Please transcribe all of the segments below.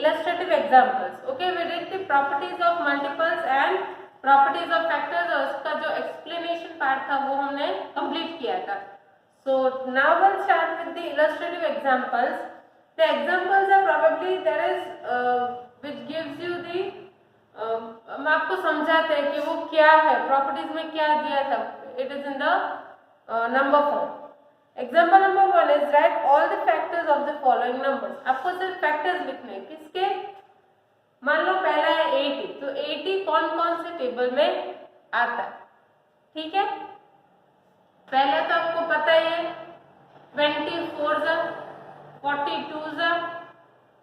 illustrative examples. Okay, we did the properties of multiples and properties of factors और उसका जो explanation part था वो हमने complete किया था. So now we'll start with the illustrative examples. The examples are probably there is which gives you the हम आपको समझाते हैं कि वो क्या है, प्रॉपर्टीज में क्या दिया था. It is in the number form. Example number 1 is write all the factors of the following numbers. आपको सिर्फ factors लिखने हैं. किसके? मान लो पहला है 80, तो 80 कौन कौन से टेबल में आता है. ठीक है, पहले तो आपको पता ही है 24 जा, 42 जा,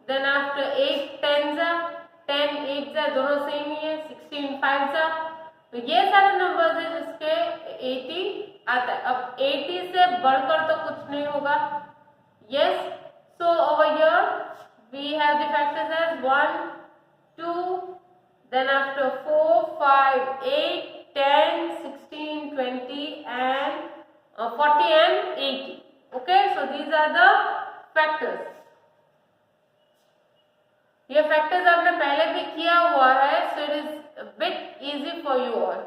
देन आफ्टर 8 10 जा, 10 8 जा, दोनों सेम ही है, 16 5 जा. तो ये सारे नंबर्स है जिसके 80 आता है. अब 80 से बढ़कर तो कुछ नहीं होगा. Yes, so over here we have the factors as 1 2, then after 4 5 8 10 16 20 and 40 and 80. Okay, so these are the factors. ये फैक्टर्स आपने पहले भी किया हुआ है, so it is a bit easy for you all.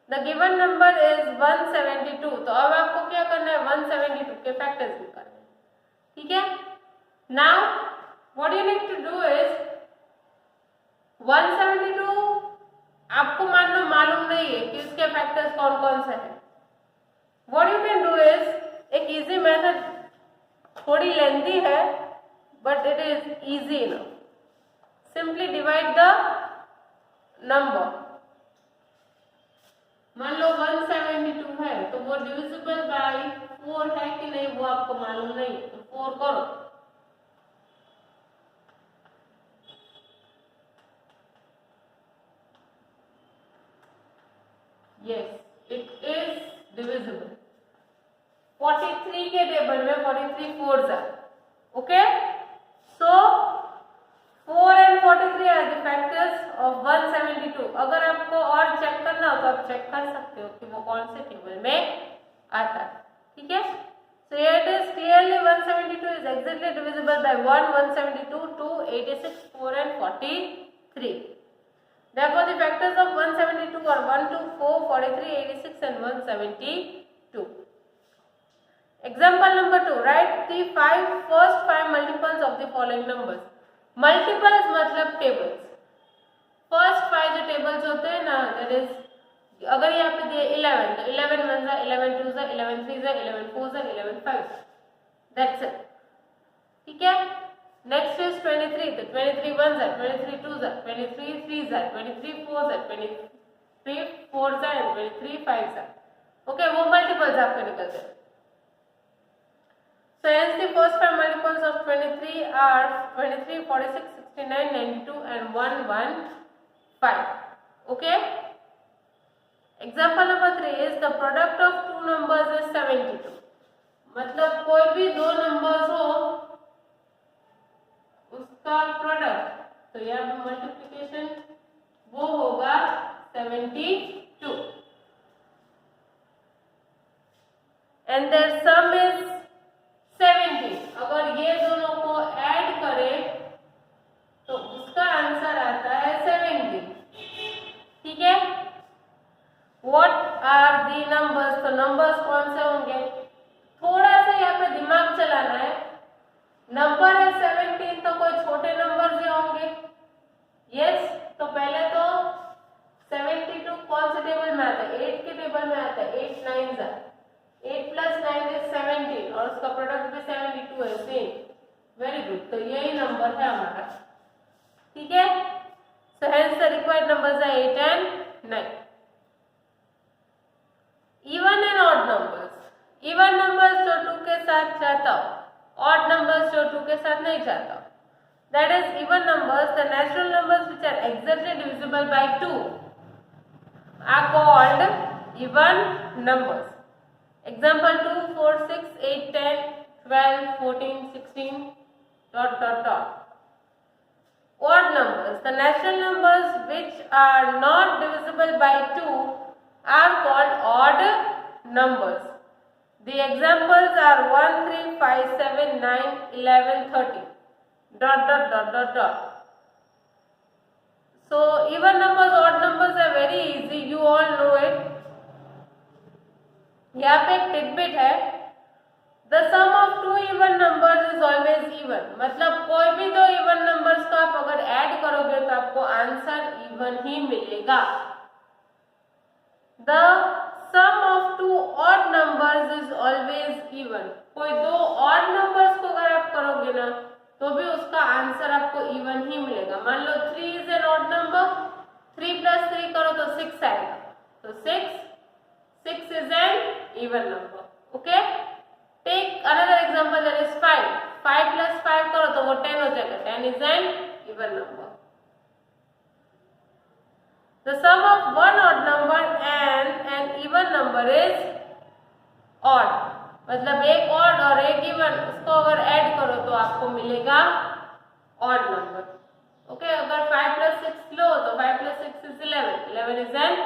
The given number is 172. तो अब आपको क्या करना है, 172 के फैक्टर्स भी करना है. ठीक है, now what you need to do is 172 आपको मान लो मालूम नहीं है कि उसके फैक्टर्स कौन कौन से हैं. What you can do is एक easy method, थोड़ी लेंथी है but it is easy enough. Simply divide the number. मान लो 172 है तो वो डिविजिबल बाय 4 है कि नहीं वो आपको मालूम नहीं, तो 4 करो. Yes, it is divisible. 43 के टेबल में 43 4s are. Okay, so 4 and 43 are the factors of 172. अगर आपको और चेक करना हो तो आप चेक कर सकते हो कि वो कौन से टेबल में आता है. ठीक है, so here it is clearly 172 is exactly divisible by 1 172 2 86 4 and 43. Therefore the factors of 172 are 1 2 4 43 86 and 172. Example number 2, write the first five multiples of the following numbers. Multiples मतलब टेबल्स. फर्स्ट 5 जो tables होते हैं ना, that is अगर यहाँ पे दिए 11 तो 11 1 जा, 11 2 जा, 11 3 जा, 11 4 जा, 11 5 जा. That's it. ठीक है, नेक्स्ट इज 23 तो 23 1 जा, 23 2 जा, 23 3 जा, 23 4 जा, 23 4 जा एंड 23 5 जा. ओके, वो मल्टीपल्स आपके निकलते हैं. So hence the first five multiples of 23 are 23, 46, 69, 92 and 115. Okay. Example number 3 is the product of two numbers is 72. मतलब कोई भी दो नंबर्स हो उसका प्रोडक्ट, तो यहाँ पे मल्टीप्लिकेशन वो होगा 72 and their sum is 70. अगर ये दोनों को ऐड करें तो उसका आंसर आता है 70. ठीक है, व्हाट आर दी नंबर्स, तो नंबर्स कौन से होंगे, थोड़ा सा यहाँ पे दिमाग चलाना है. नंबर है 17 तो कोई छोटे नंबर जो होंगे. यस, तो पहले तो 72 कौन से टेबल में आता है, 8 के टेबल में आता है. 8 9 जा, 8 plus 9 is 17 और उसका प्रोडक्ट भी 72 है. Same, very good. तो यही नंबर है हमारा. ठीक है, so hence the required numbers are 8 and 9. Even and odd numbers, even numbers जो 2 के साथ चाहता हो, ऑड नंबर्स जो 2 के साथ नहीं चाहता हो. That is even numbers, the natural numbers which are exactly divisible by 2 are called even numbers. Example 2 4 6 8 10 12 14 16 dot dot dot. Odd numbers, the natural numbers which are not divisible by 2 are called odd numbers. The examples are 1 3 5 7 9 11 13 dot dot dot dot dot. So even numbers, odd numbers are very easy, you all know it. यहाँ पे एक tidbit है, the sum of two even numbers is always even, मतलब कोई भी दो even numbers को आप अगर ऐड करोगे तो आपको आंसर इवन ही मिलेगा. The sum of two odd numbers is always even, कोई दो ऑड नंबर्स को अगर आप करोगे ना तो भी उसका आंसर आपको इवन ही मिलेगा. मान लो 3 इज एन ऑड नंबर, 3 + 3 करो तो 6 आएगा, तो 6 is an even number. Okay, take another example, that is 5 + 5 करो तो वो 10 हो जाएगा, 10 is an even number. The sum of one odd number and an even number is odd, मतलब एक odd और एक even, उसको अगर ऐड करो तो आपको मिलेगा odd number. Okay, अगर 5 + 6 लो तो 5 + 6 is 11 is an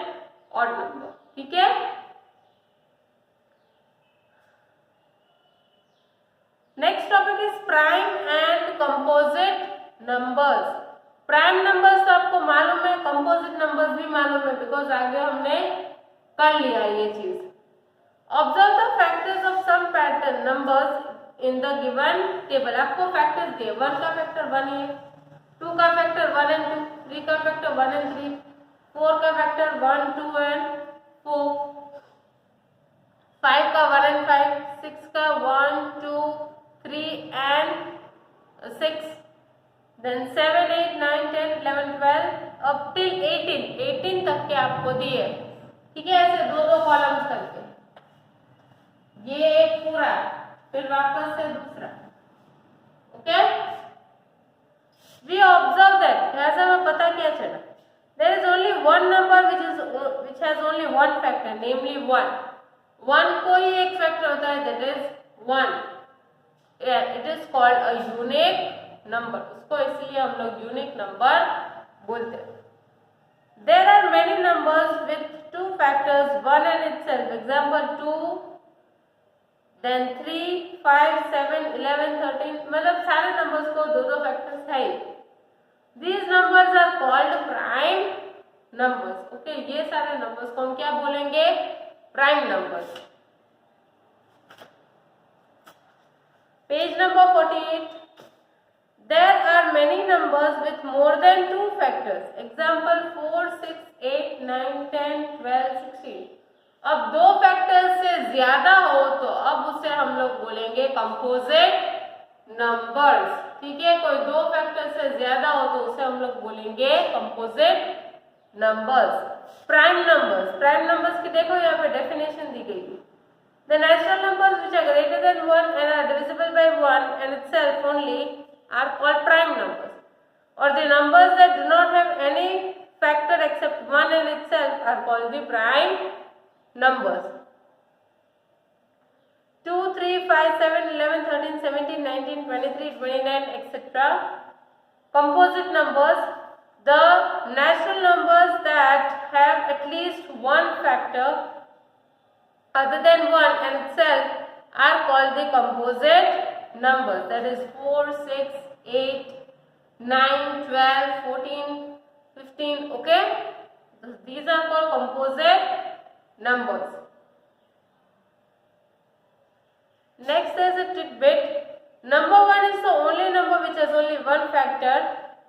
odd number. ठीक है. Next topic is prime and composite numbers. Prime numbers तो आपको मालूम है, कंपोजिट नंबर्स भी मालूम है, बिकॉज आगे हमने कर लिया ये चीज. Observe the factors of some pattern numbers in the given table. आपको फैक्टर्स दिए, 1 का फैक्टर 1 है, 2 का फैक्टर 1 and 2, 3 का फैक्टर 1 and 3, 4 का फैक्टर 1, 2 and 4, 5 का 1 and 5, 6 का 1, 2, 3 and 6, then 7, 8, 9, 10, 11, 12 up till 18 तक के आपको दिए. ठीक है, ऐसे दो कॉलम्स करके, ये एक पूरा, फिर वापस से दूसरा. ओके, वी ऑब्जर्व दैट, ऐसा हमें पता क्या चला, there is only one number which has only one factor, namely 1. 1 को ही एक फैक्टर होता है, that is 1. It is called a unique number. उसको इसलिए हम लोग यूनिक नंबर बोलते हैं. There are many numbers with two factors, 1 and itself. Example 2, then 3, 5, 7, 11, 13. मतलब सारे नंबर्स को दो फैक्टर्स है. These numbers are called prime numbers. Okay, ये सारे नंबर्स को हम क्या बोलेंगे? Prime numbers. Page number 48. There are many numbers with more than 2 factors. Example 4, 6, 8, 9, 10, 12, 16. अब दो फैक्टर्स से ज्यादा हो तो अब उसे हम लोग बोलेंगे कंपोजिट नंबर्स. ठीक है, कोई दो फैक्टर से ज्यादा हो तो उसे हम लोग बोलेंगे कंपोजिट नंबर्स. प्राइम नंबर्स की देखो यहाँ पे डेफिनेशन दी गई है. The natural numbers which are greater than 1 and are divisible by 1 and itself only are called prime numbers. Or the numbers that do not have any factor except 1 and itself are called the prime numbers. 2, 3, 5, 7, 11, 13, 17, 19, 23, 29, etc. Composite numbers, the natural numbers that have at least one factor other than 1 and itself are called the composite numbers. That is 4, 6, 8, 9, 12, 14, 15. Okay, these are called composite numbers. Next is a tidbit. Number 1 is the only number which has only one factor,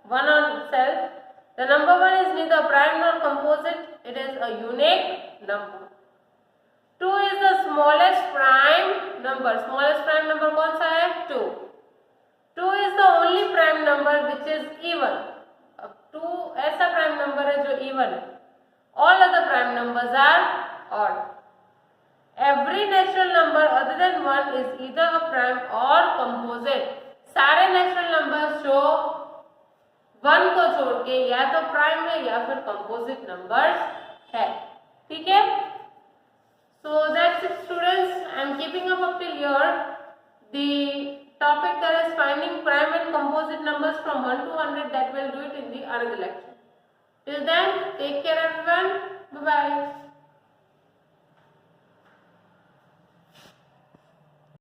1 on itself. The number 1 is neither prime nor composite. It is a unique number. 2 is the smallest prime number. Smallest prime number कौन सा है? 2. 2 is the only prime number which is even. अब 2 ऐसा prime number है जो even है. All other prime numbers are odd. Every natural number other than 1 is either a prime or composite. सारे natural numbers जो 1 को छोड़ के या तो prime है या फिर composite numbers है. ठीक है? So that's it, students. I am keeping up till here the topic that is finding prime and composite numbers from 1 to 100. That will do it in the another lecture. Till then, take care everyone.